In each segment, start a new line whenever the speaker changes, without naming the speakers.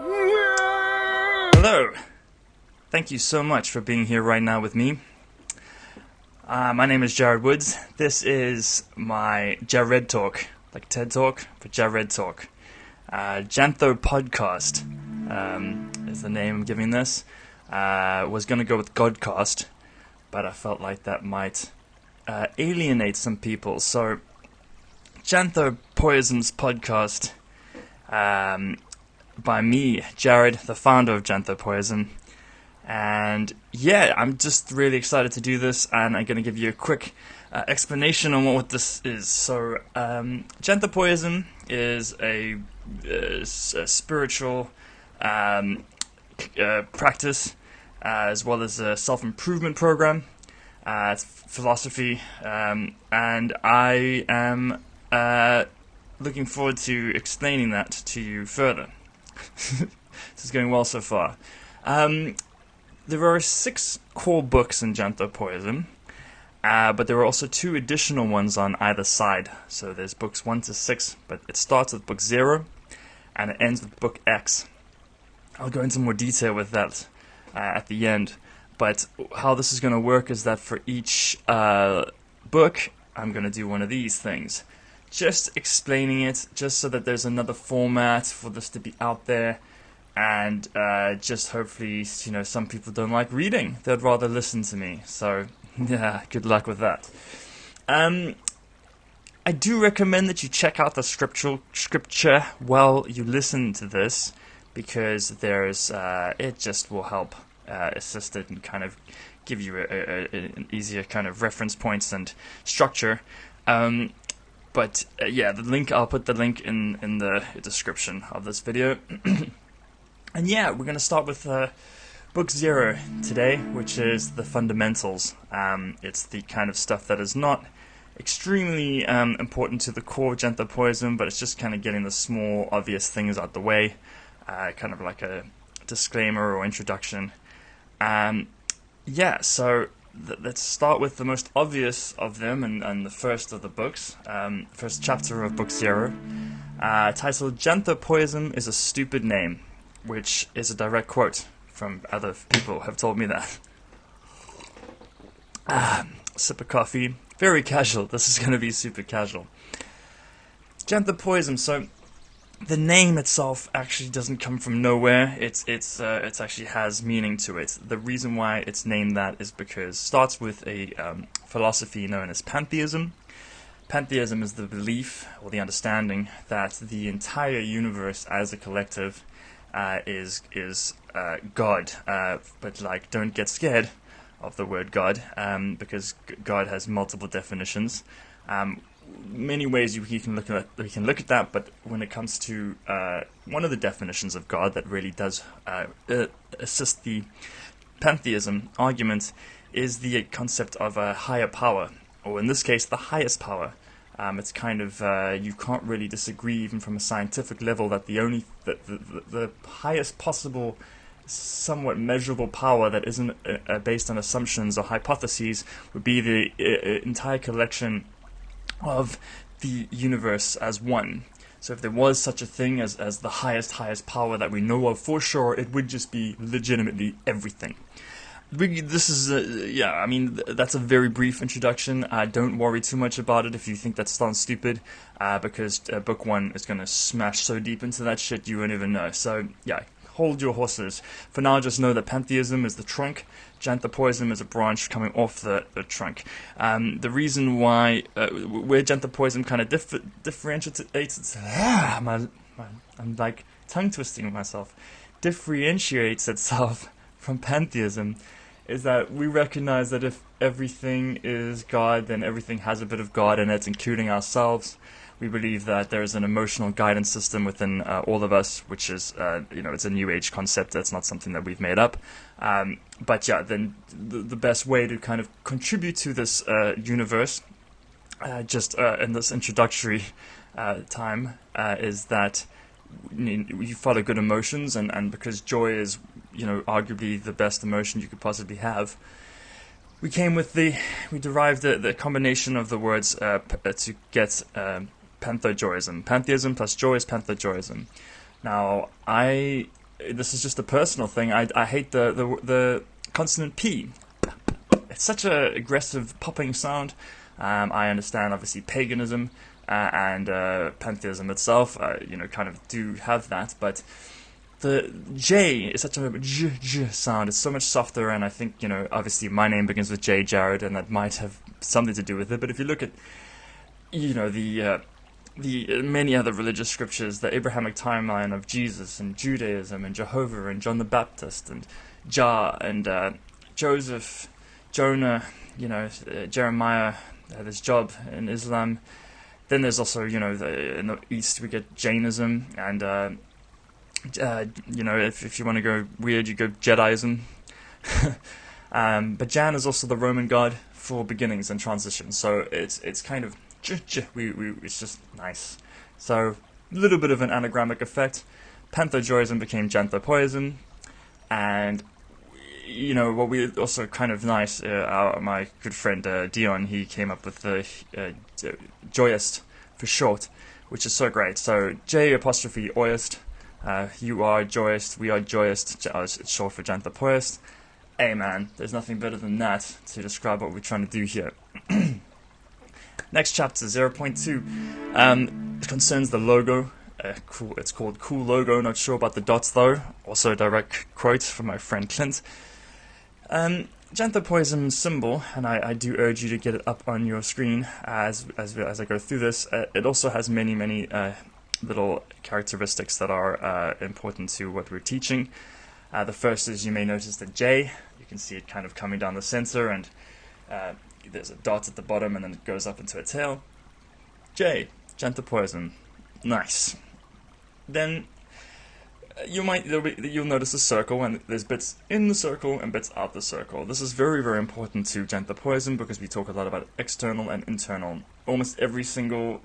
Hello! Thank you so much for being here right now with me. My name is Jared Woods. This is my Jared Talk, like TED Talk, but Jared Talk. Janthopodcast is the name I'm giving this. Was going to go with Godcast, but I felt like that might alienate some people. So, Janthopyism's podcast by me, Jared, the founder of Janthopyism. And yeah, I'm just really excited to do this, and I'm going to give you a quick explanation on what this is. So, Janthopyism is a spiritual practice, as well as a self-improvement program. It's philosophy, and I am looking forward to explaining that to you further. This is going well so far. There are 6 core books in Janthopoyism, but there are also 2 additional ones on either side. So there's books 1 to 6, but it starts with book 0, and it ends with book X. I'll go into more detail with that at the end. But how this is going to work is that for each book, I'm going to do one of these things. Just explaining it, just so that there's another format for this to be out there. And just hopefully, some people don't like reading. They'd rather listen to me. So, yeah, good luck with that. I do recommend that you check out the scripture while you listen to this, because there's it just will help assist it and kind of give you an easier kind of reference points and structure. But yeah, I'll put the link in the description of this video. And yeah, we're going to start with book 0 today, which is the fundamentals. It's the kind of stuff that is not extremely important to the core of Janthopoyism, but it's just kind of getting the small, obvious things out the way, kind of like a disclaimer or introduction. So let's start with the most obvious of them, and the first of the books, first chapter of book 0, titled "Janthopoyism is a Stupid Name," which is a direct quote from other people who have told me that. Sip of coffee, very casual. This is going to be super casual. Janthopoyism. So the name itself actually doesn't come from nowhere. It actually has meaning to it. The reason why it's named that is because it starts with a philosophy known as pantheism. Pantheism is the belief or the understanding that the entire universe as a collective is God, but don't get scared of the word God, because God has multiple definitions. Many ways we can look at that, but when it comes to one of the definitions of God that really does assist the pantheism argument is the concept of a higher power, or in this case, the highest power. It's kind of you can't really disagree, even from a scientific level, that the highest possible, somewhat measurable power that isn't based on assumptions or hypotheses would be the entire collection of the universe as one. So if there was such a thing as the highest power that we know of for sure, it would just be legitimately everything. This is, that's a very brief introduction. Don't worry too much about it if you think that sounds stupid, because book 1 is going to smash so deep into that shit you won't even know. So, yeah, hold your horses. For now, just know that pantheism is the trunk, Janthopoyism is a branch coming off the trunk. The reason why, where Janthopoyism kind of differentiates, I'm like tongue-twisting myself, differentiates itself from pantheism, is that we recognize that if everything is God, then everything has a bit of God in it, including ourselves. We believe that there is an emotional guidance system within all of us, which is, it's a New Age concept. That's not something that we've made up. But yeah, then the best way to kind of contribute to this universe, in this introductory time, is that you follow good emotions, and because joy is, arguably the best emotion you could possibly have, we derived the combination of the words to get panthojoism. Pantheism plus joy is panthojoism. Now, I this is just a personal thing. I hate the consonant P. It's such a aggressive popping sound. I understand, obviously, paganism and pantheism itself, kind of do have that, but the J is such a j sound. It's so much softer, and I think, obviously my name begins with J, Jared, and that might have something to do with it. But if you look at, the many other religious scriptures, the Abrahamic timeline of Jesus and Judaism and Jehovah and John the Baptist and Jah and Joseph, Jonah, Jeremiah, there's Job in Islam. Then there's also, in the East we get Jainism and, if you want to go weird, you go Jediism. But Jan is also the Roman god for beginnings and transitions, so it's kind of it's just nice. So a little bit of an anagrammic effect. Panthojoism became Janthopoyism, and what we also kind of nice. My good friend Dion, he came up with the joyist for short, which is so great. So J apostrophe oist. You are joyist, we are joyist. It's short for Janthopoist. Hey man, there's nothing better than that to describe what we're trying to do here. Next chapter, 0.2, concerns the logo. Cool. It's called Cool Logo. Not sure about the dots though. Also a direct quote from my friend Clint. Janthopoism symbol, and I do urge you to get it up on your screen as I go through this. It also has many little characteristics that are important to what we're teaching. The first is, you may notice the J. You can see it kind of coming down the center, and there's a dot at the bottom, and then it goes up into a tail. J, Janthopoism. Nice. Then you'll notice a circle, and there's bits in the circle and bits out the circle. This is very, very important to Janthopoism because we talk a lot about external and internal. Almost every single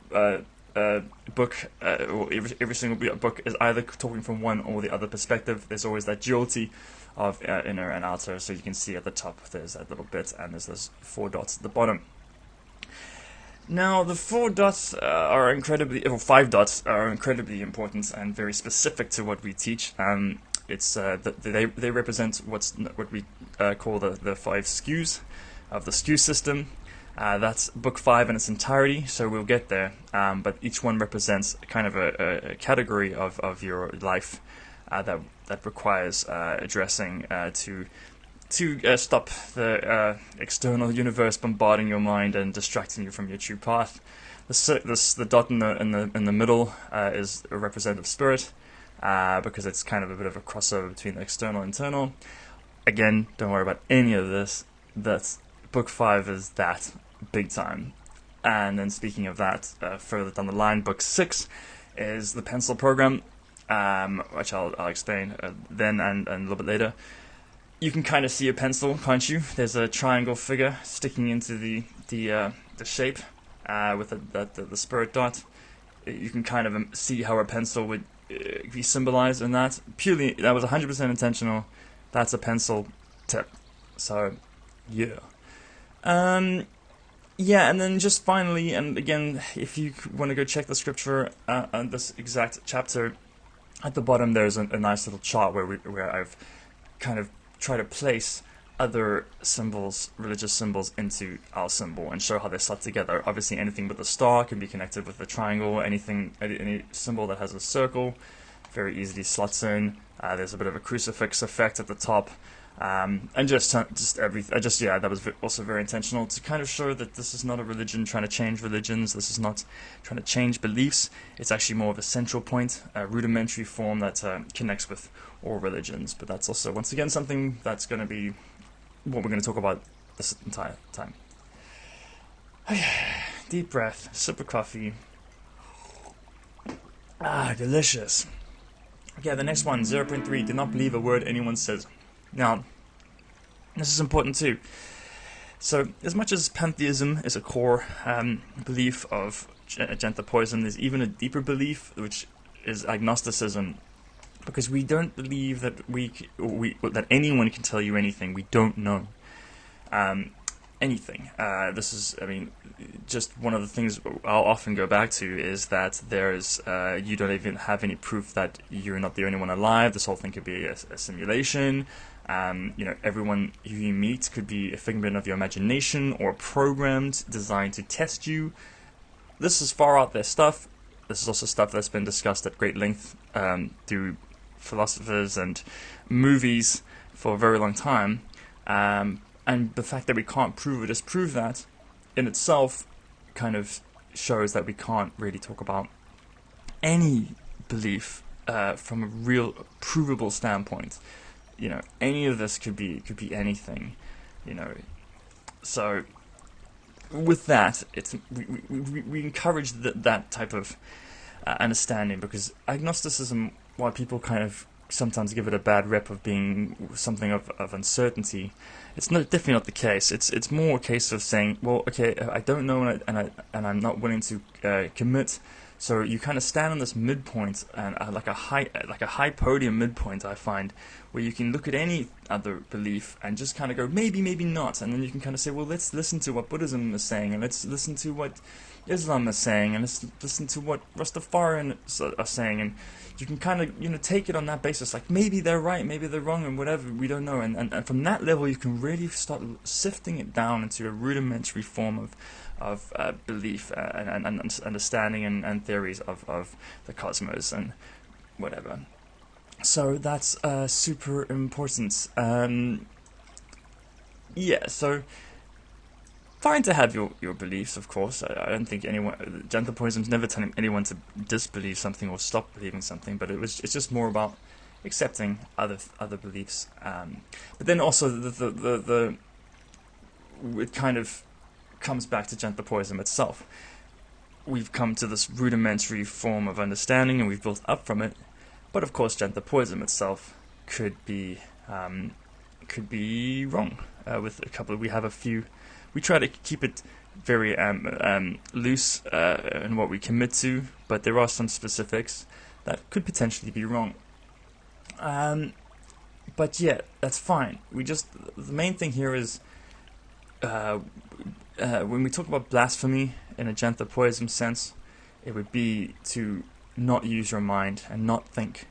book, or every single book is either talking from one or the other perspective. There's always that duality of inner and outer. So you can see at the top there's that little bit, and there's those 4 dots at the bottom. Now the 4 dots are incredibly, or 5 dots are incredibly important and very specific to what we teach. It's they represent what we call the 5 skews of the skew system. That's book 5 in its entirety, so we'll get there. But each one represents kind of a category of your life that requires addressing to stop the external universe bombarding your mind and distracting you from your true path. The dot in the middle is a representative spirit, because it's kind of a bit of a crossover between the external and internal. Again, don't worry about any of this. That's book 5 is that big time. And then speaking of that, further down the line, book 6 is the pencil program, which I'll explain then and a little bit later. You can kind of see a pencil, can't you? There's a triangle figure sticking into the shape with the spirit dot. You can kind of see how a pencil would be symbolized in that. Purely, that was 100% intentional. That's a pencil tip. So, yeah. Yeah, and then just finally, and again, if you want to go check the scripture on this exact chapter, at the bottom there's a nice little chart where I've kind of tried to place other symbols, religious symbols, into our symbol and show how they slot together. Obviously, anything with a star can be connected with a triangle. Any symbol that has a circle very easily slots in. There's a bit of a crucifix effect at the top. And that was also very intentional to kind of show that this is not a religion trying to change religions. This is not trying to change beliefs. It's actually more of a central point, a rudimentary form that connects with all religions. But that's also, once again, something that's going to be what we're going to talk about this entire time. Deep breath, sip of coffee. Delicious. Okay, the next one, 0.3, do not believe a word anyone says. Now, this is important too. So, as much as pantheism is a core belief of Janthopoism, there's even a deeper belief, which is agnosticism, because we don't believe that that anyone can tell you anything we don't know. anything. This is, I mean, just one of the things I'll often go back to is that there's you don't even have any proof that you're not the only one alive. This whole thing could be a simulation. Everyone who you meet could be a figment of your imagination or programmed, designed to test you. This is far out there stuff. This is also stuff that's been discussed at great length through philosophers and movies for a very long time. And the fact that we can't prove or disprove that in itself kind of shows that we can't really talk about any belief from a real provable standpoint. Any of this could be anything. So with that, we encourage that type of understanding, because agnosticism, while people kind of sometimes give it a bad rep of being something of uncertainty, it's definitely not the case. It's more a case of saying, well, okay, I don't know, and I'm not willing to commit. So you kind of stand on this midpoint, and like a high podium midpoint, I find, where you can look at any other belief and just kind of go, maybe not, and then you can kind of say, well, let's listen to what Buddhism is saying, and let's listen to what Islam is saying, and let's listen to what Rastafarian are saying, and you can kind of take it on that basis, like maybe they're right, maybe they're wrong, and whatever, we don't know, and from that level you can really start sifting it down into a rudimentary form of belief and understanding and theories of the cosmos and whatever. So that's super important. So fine to have your beliefs, of course. I don't think Janthopodism's never telling anyone to disbelieve something or stop believing something, but it's just more about accepting other beliefs. But then also it kind of comes back to Janthopodism itself. We've come to this rudimentary form of understanding, and we've built up from it. But of course, Janthopodism itself could be wrong. With a couple, we have a few. We try to keep it very loose in what we commit to, but there are some specifics that could potentially be wrong. But yeah, that's fine. The main thing here is when we talk about blasphemy in a Janthopodism sense, it would be to not use your mind and not think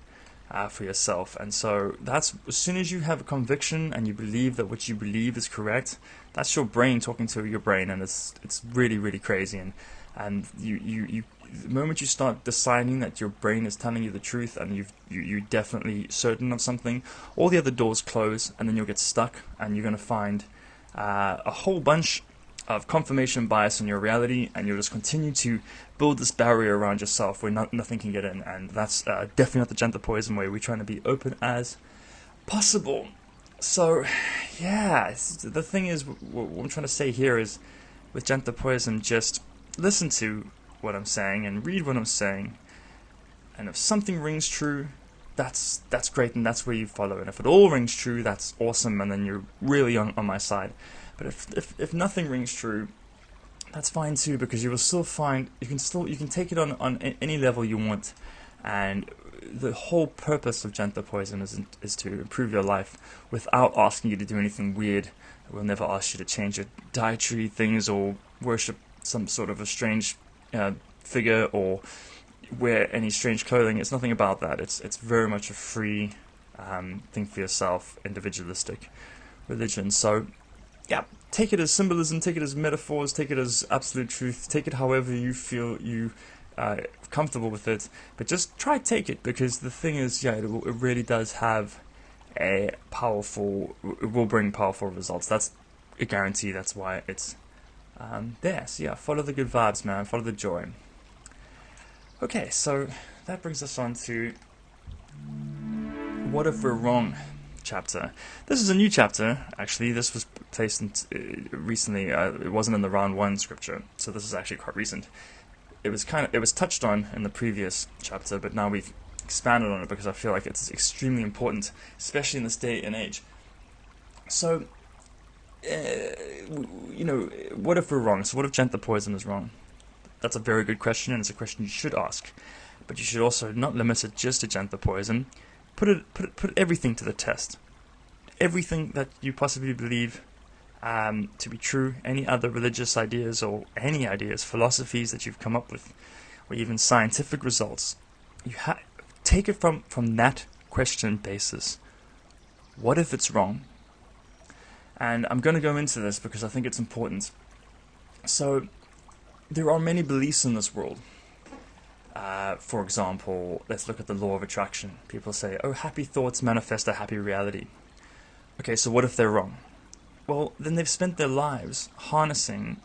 for yourself. And so that's, as soon as you have a conviction and you believe that what you believe is correct, that's your brain talking to your brain, and it's really, really crazy. And you the moment you start deciding that your brain is telling you the truth and you're definitely certain of something, all the other doors close, and then you'll get stuck, and you're going to find a whole bunch of confirmation bias in your reality, and you'll just continue to build this barrier around yourself where nothing can get in. And that's definitely not the Janthopodism way. We're trying to be open as possible. So yeah, the thing is, what I'm trying to say here is, with Janthopodism, just listen to what I'm saying and read what I'm saying, and if something rings true, that's great, and that's where you follow. And if it all rings true, that's awesome, and then you're really on my side. But if nothing rings true, that's fine too, because you will still find you can take it on any level you want. And the whole purpose of Janthopodism is to improve your life without asking you to do anything weird. We'll never ask you to change your dietary things or worship some sort of a strange figure or wear any strange clothing. It's nothing about that. It's very much a free think for yourself, individualistic religion. So yeah, take it as symbolism, take it as metaphors, take it as absolute truth, take it however you feel you comfortable with it, but just try to take it, because the thing is, it really does have it will bring powerful results. That's a guarantee. That's why it's there. So yeah, follow the good vibes, man, follow the joy. Okay, so that brings us on to What If We're Wrong chapter. This is a new chapter, actually. This was placed in recently. It wasn't in the round 1 scripture, so this is actually quite recent. It was touched on in the previous chapter, but now we've expanded on it because I feel like it's extremely important, especially in this day and age. So, what if we're wrong? So what if Janthopodism is wrong? That's a very good question, and it's a question you should ask. But you should also not limit it just to Janthopodism. Put everything to the test. Everything that you possibly believe, to be true. Any other religious ideas or any ideas, philosophies that you've come up with, or even scientific results, you take it from that question basis. What if it's wrong? And I'm going to go into this because I think it's important. So, there are many beliefs in this world. For example, let's look at the law of attraction. People say, oh, happy thoughts manifest a happy reality. Okay, so what if they're wrong? Well, then they've spent their lives harnessing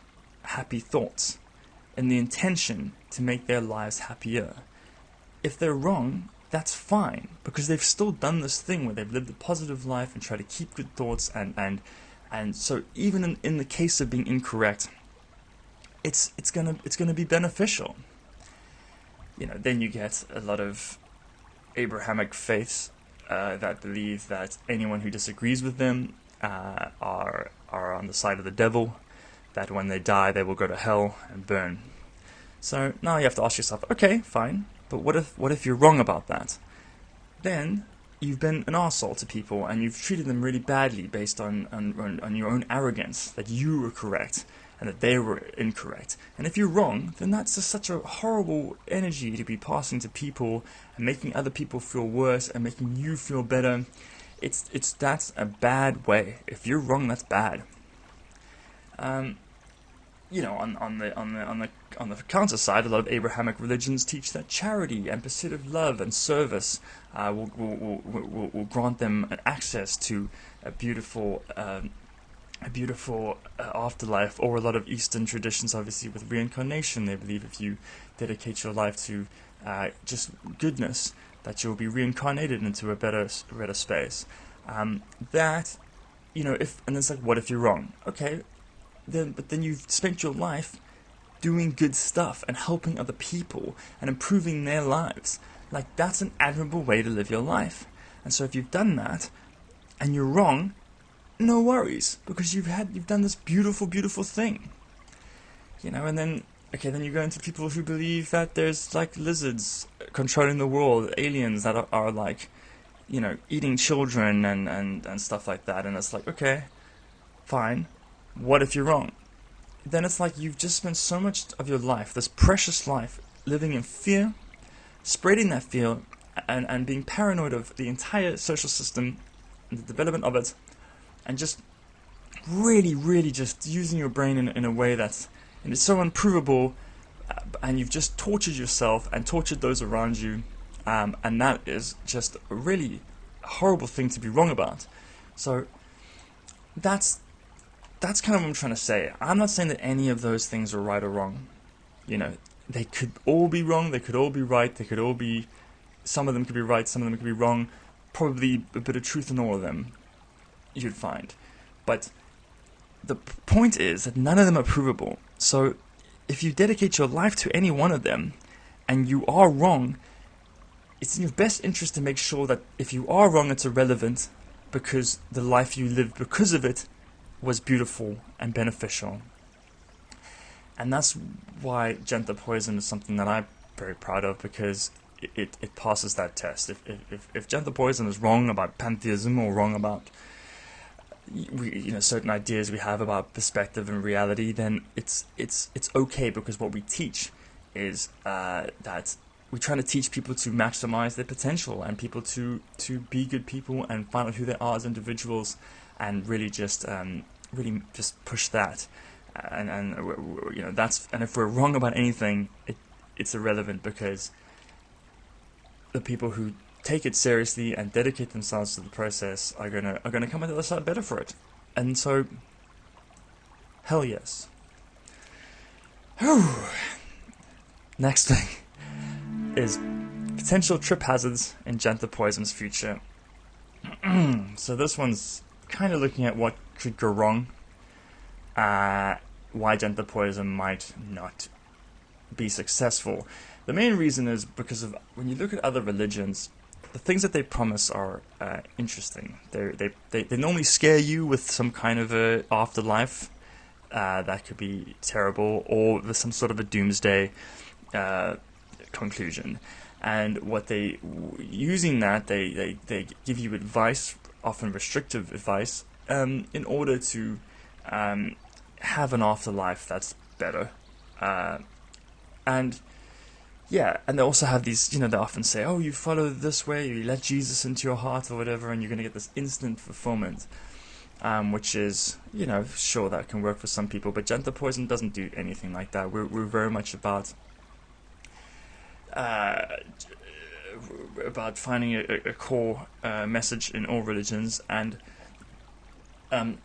happy thoughts in the intention to make their lives happier. If they're wrong, that's fine, because they've still done this thing where they've lived a positive life and try to keep good thoughts, and so even in the case of being incorrect, it's gonna be beneficial. Then you get a lot of Abrahamic faiths that believe that anyone who disagrees with them are on the side of the devil, that when they die they will go to hell and burn. So now you have to ask yourself, okay, fine, but what if you're wrong about that? Then you've been an arsehole to people and you've treated them really badly based on your own arrogance, that you were correct and that they were incorrect. And if you're wrong, then that's just such a horrible energy to be passing to people and making other people feel worse and making you feel better. That's a bad way. If you're wrong, that's bad. On the counter side, a lot of Abrahamic religions teach that charity and pursuit of love and service will grant them an access to a beautiful afterlife. Or a lot of Eastern traditions, obviously, with reincarnation, they believe if you dedicate your life to just goodness, that you'll be reincarnated into a better space. And it's like, what if you're wrong? Okay. But then you've spent your life doing good stuff and helping other people and improving their lives. Like, that's an admirable way to live your life. And so if you've done that and you're wrong, no worries, because you've done this beautiful, beautiful thing. And then you go into people who believe that there's like lizards controlling the world, aliens that are like, eating children and stuff like that. And it's like, okay, fine. What if you're wrong? Then it's like you've just spent so much of your life, this precious life, living in fear, spreading that fear, and being paranoid of the entire social system and the development of it, and just really, really just using your brain in a way and it's so unprovable, and you've just tortured yourself and tortured those around you, and that is just a really horrible thing to be wrong about. So that's kind of what I'm trying to say. I'm not saying that any of those things are right or wrong. They could all be wrong, they could all be right, some of them could be right, some of them could be wrong. Probably a bit of truth in all of them, you'd find. But the point is that none of them are provable. So if you dedicate your life to any one of them, and you are wrong, it's in your best interest to make sure that if you are wrong, it's irrelevant, because the life you lived because of it was beautiful and beneficial. And that's why Janthopoyism is something that I'm very proud of, because it passes that test. If Janthopoyism is wrong about pantheism, or wrong about certain ideas we have about perspective and reality, then it's okay, because what we teach is that we're trying to teach people to maximize their potential, and people to be good people and find out who they are as individuals, and really just push that, and if we're wrong about anything, it's irrelevant, because the people who take it seriously and dedicate themselves to the process are gonna come out the other side better for it. And so, hell yes. Next thing is potential trip hazards in Janthopoism's future. So this one's kind of looking at what could go wrong, why Janthopoism might not be successful. The main reason is because of, when you look at other religions, the things that they promise are interesting. They normally scare you with some kind of a afterlife that could be terrible, or with some sort of a doomsday conclusion. And using that, they give you advice, often restrictive advice, in order to have an afterlife that's better. And yeah, and they also have these, they often say, oh, you follow this way, you let Jesus into your heart or whatever, and you're going to get this instant fulfillment, which is, sure, that can work for some people, but Janthopoism doesn't do anything like that. We're very much about finding a core message in all religions, and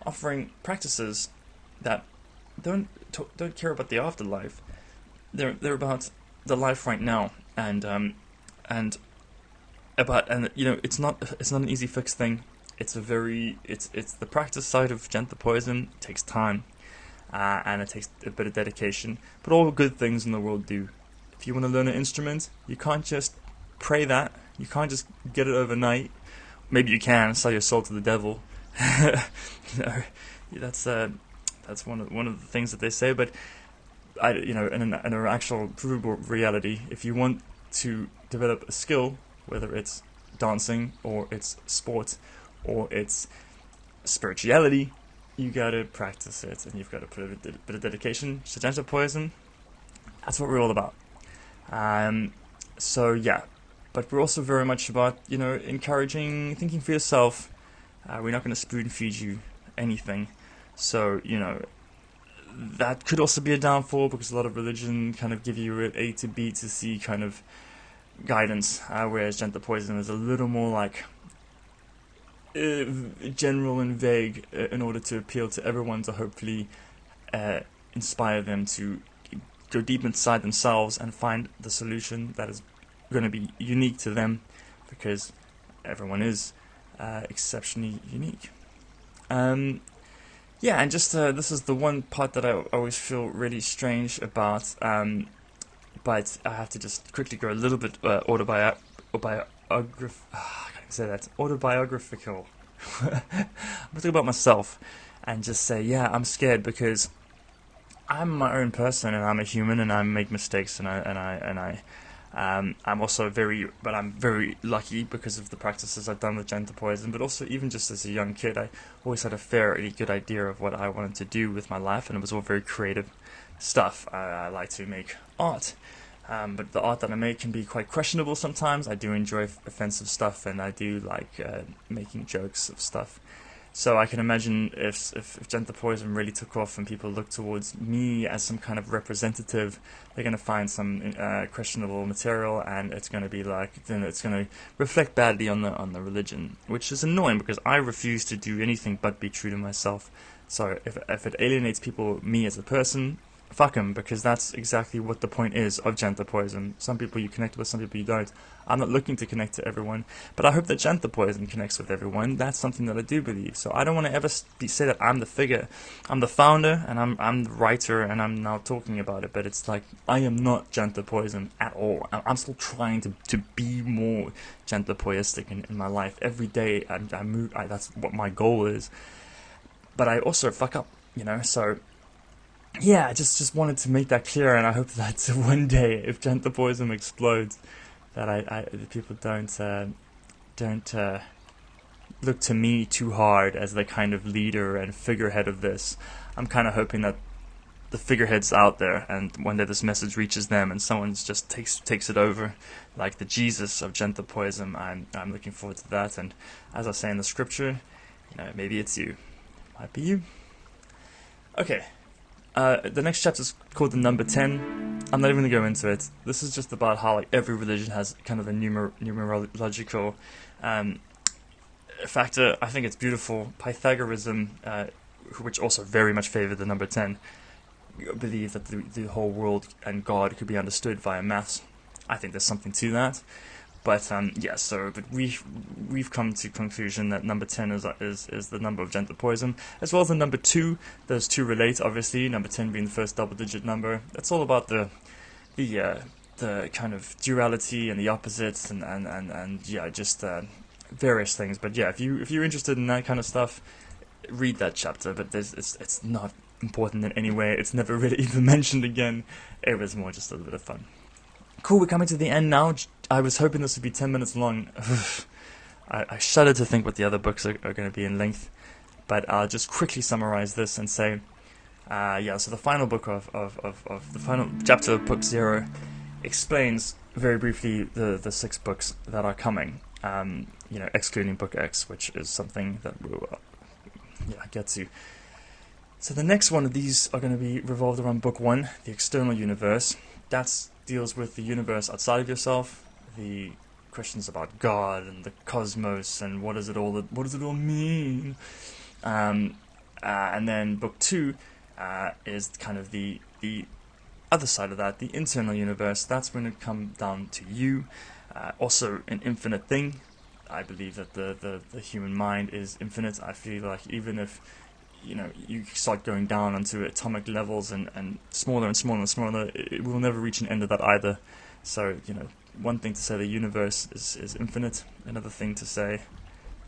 offering practices that don't care about the afterlife. They're about the life right now, and it's not an easy fix thing. It's the practice side of Janthopoism. It takes time, and it takes a bit of dedication. But all good things in the world do. If you want to learn an instrument, you can't just pray that. You can't just get it overnight. Maybe you can sell your soul to the devil. That's one of the things that they say. But in an actual provable reality, if you want to develop a skill, whether it's dancing or it's sport or it's spirituality, you gotta practice it, and you've got to put a bit of dedication. So Janthopoism, that's what we're all about. So yeah, but we're also very much about encouraging thinking for yourself. We're not going to spoon feed you anything. So that could also be a downfall, because a lot of religion kind of give you an A to B to C kind of guidance, whereas Janthopoism is a little more like general and vague, in order to appeal to everyone, to hopefully inspire them to go deep inside themselves and find the solution that is going to be unique to them, because everyone is exceptionally unique. Yeah, and just this is the one part that I always feel really strange about, but I have to just quickly go a little bit autobiographical. I'm talking about myself, and just say, yeah, I'm scared, because I'm my own person, and I'm a human, and I make mistakes, and I'm also I'm very lucky because of the practices I've done with Janthopoism, but also even just as a young kid, I always had a fairly good idea of what I wanted to do with my life, and it was all very creative stuff. I like to make art, but the art that I make can be quite questionable sometimes. I do enjoy offensive stuff, and I do like making jokes of stuff. So I can imagine if Janthopoism really took off and people look towards me as some kind of representative, they're going to find some questionable material, and it's going to be then it's going to reflect badly on the religion, which is annoying, because I refuse to do anything but be true to myself. So if it alienates me as a person, fuck them, because that's exactly what the point is of Janthopoism. Some people you connect with, some people you don't. I'm not looking to connect to everyone, but I hope that Janthopoism connects with everyone. That's something that I do believe. So I don't want to ever say that I'm the figure. I'm the founder, and I'm the writer, and I'm now talking about it, but it's like, I am not Janthopoism at all. I'm still trying to be more Janthopoistic in my life. Every day I move, that's what my goal is. But I also fuck up, so yeah, I just wanted to make that clear, and I hope that one day, if Janthopoism explodes, that people don't look to me too hard as the kind of leader and figurehead of this. I'm kind of hoping that the figurehead's out there, and one day this message reaches them, and someone just takes it over, like the Jesus of Janthopoism. I'm looking forward to that, and as I say in the scripture, maybe it's you, might be you. Okay. The next chapter is called the number 10. I'm not even going to go into it. This is just about how every religion has kind of a numerological factor. I think it's beautiful. Pythagorism, which also very much favored the number 10, believe that the whole world and God could be understood via maths. I think there's something to that. But but we've come to conclusion that number 10 is the number of Janthopoism, as well as the number 2. Those two relate, obviously. Number 10 being the first double-digit number. It's all about the kind of duality and the opposites and various things. But yeah, if you're interested in that kind of stuff, read that chapter. But it's not important in any way. It's never really even mentioned again. It was more just a little bit of fun. Cool, we're coming to the end now. I was hoping this would be 10 minutes long. I shudder to think what the other books are going to be in length. but I'll just quickly summarize this and say, so the final book of the final chapter of Book 0 explains very briefly the 6 books that are coming, excluding Book X, which is something that we'll get to. So the next one of these are going to be revolved around Book 1, the external universe. That deals with the universe outside of yourself, the questions about God and the cosmos and what does it all mean. And then Book 2 is kind of the other side of that, the internal universe. That's when it comes down to you. Also an infinite thing. I believe that the human mind is infinite. I feel like even if you start going down onto atomic levels and smaller and smaller and smaller, it will never reach an end of that either. So, one thing to say the universe is infinite, another thing to say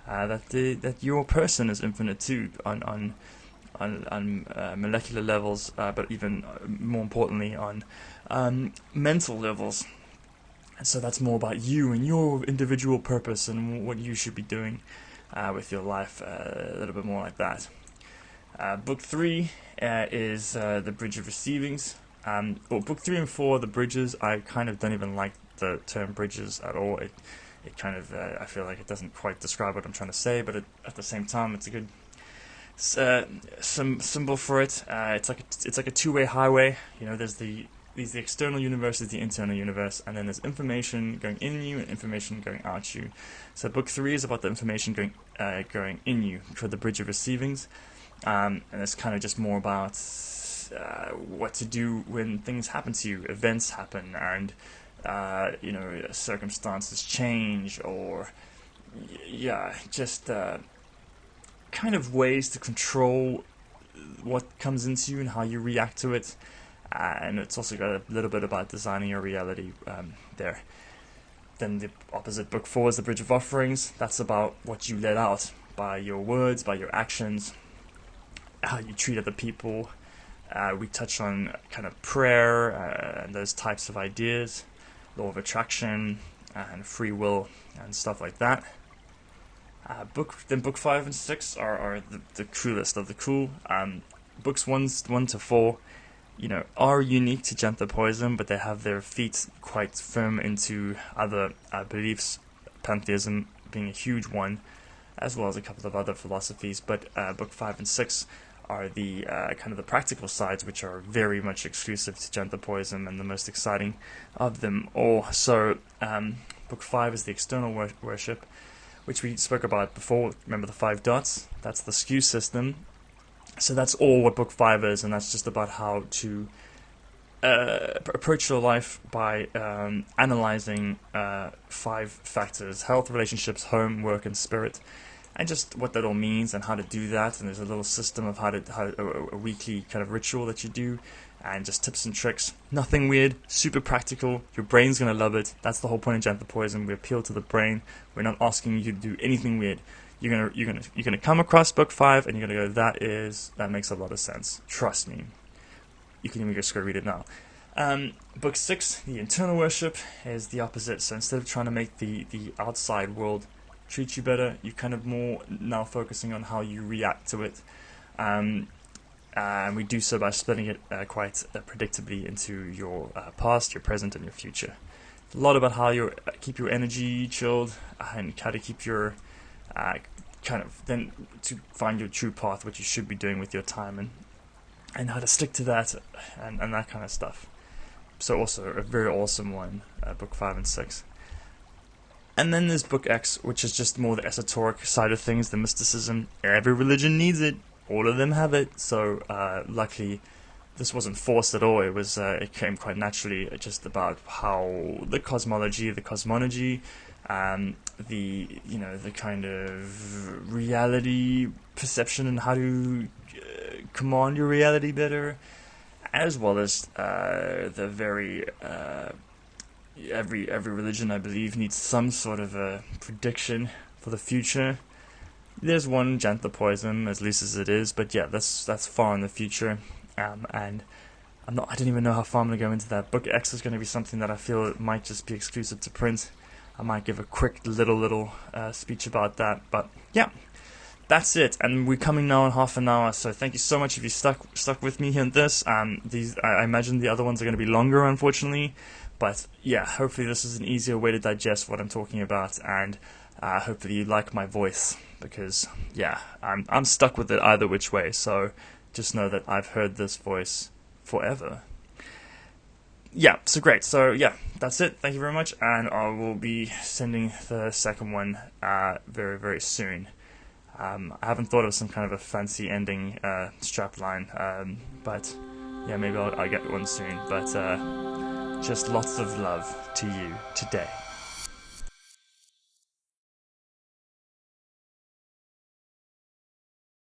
that your person is infinite too on molecular levels, but even more importantly on mental levels. And so that's more about you and your individual purpose and what you should be doing with your life, a little bit more like that. Book 3 is The Bridge of Receivings. Book 3 and 4, the bridges, I kind of don't even like the term bridges at all. It kind of, I feel like it doesn't quite describe what I'm trying to say, but at the same time, it's a good some symbol for it. It's like a two-way highway. There's the external universe, is the internal universe, and then there's information going in you and information going out you. So Book 3 is about the information going in you for the Bridge of Receivings. And it's kind of just more about what to do when things happen to you, events happen, and circumstances change, or just kind of ways to control what comes into you and how you react to it. And it's also got a little bit about designing your reality there. Then the opposite, Book 4, is The Bridge of Offerings. That's about what you let out by your words, by your actions, how you treat other people. We touch on kind of prayer and those types of ideas, law of attraction and free will and stuff like that. Book 5 and 6 are the coolest of the cool. Books 1 to 4, are unique to Janthopoyism, but they have their feet quite firm into other beliefs, pantheism being a huge one, as well as a couple of other philosophies. But Book 5 and 6 are the kind of the practical sides, which are very much exclusive to Janthopoyism and the most exciting of them all. So Book 5 is the external worship, which we spoke about before. Remember the 5 dots? That's the skew system. So that's all what Book 5 is, and that's just about how to approach your life by analyzing 5 factors: health, relationships, home, work, and spirit. And just what that all means and how to do that. And there's a little system of how a weekly kind of ritual that you do, and just tips and tricks. Nothing weird, super practical. Your brain's gonna love it. That's the whole point of Janthopoyism. We appeal to the brain. We're not asking you to do anything weird. You're gonna come across Book 5 and you're gonna go, that makes a lot of sense. Trust me. You can even just go read it now. Book 6, the internal worship, is the opposite. So instead of trying to make the outside world treat you better, you kind of more now focusing on how you react to it, and we do so by splitting it quite predictably into your past, your present, and your future. A lot about how you keep your energy chilled and how to keep your then to find your true path, what you should be doing with your time, and how to stick to that, and that kind of stuff. So also a very awesome one, Book 5 and 6. And then there's Book X, which is just more the esoteric side of things, the mysticism. Every religion needs it. All of them have it. So luckily, this wasn't forced at all. It came quite naturally, just about how the cosmology, the cosmology, the kind of reality perception and how to command your reality better, as well as the very every religion, I believe, needs some sort of a prediction for the future. There's one, Janthopoyism, as loose as it is, but yeah, that's far in the future, and I don't even know how far I'm going to go into that. Book X is going to be something that I feel it might just be exclusive to print. I might give a quick little speech about that, but yeah, that's it, and we're coming now in half an hour. So thank you so much if you stuck with me here on this. These I imagine the other ones are going to be longer, unfortunately, but yeah, hopefully this is an easier way to digest what I'm talking about, and hopefully you like my voice, because yeah, I'm stuck with it either which way. So just know that I've heard this voice forever. Yeah, so great. So yeah, that's it. Thank you very much, and I will be sending the second one very, very soon. I haven't thought of some kind of a fancy ending strapline, but yeah, maybe I'll get one soon. But just lots of love to you today.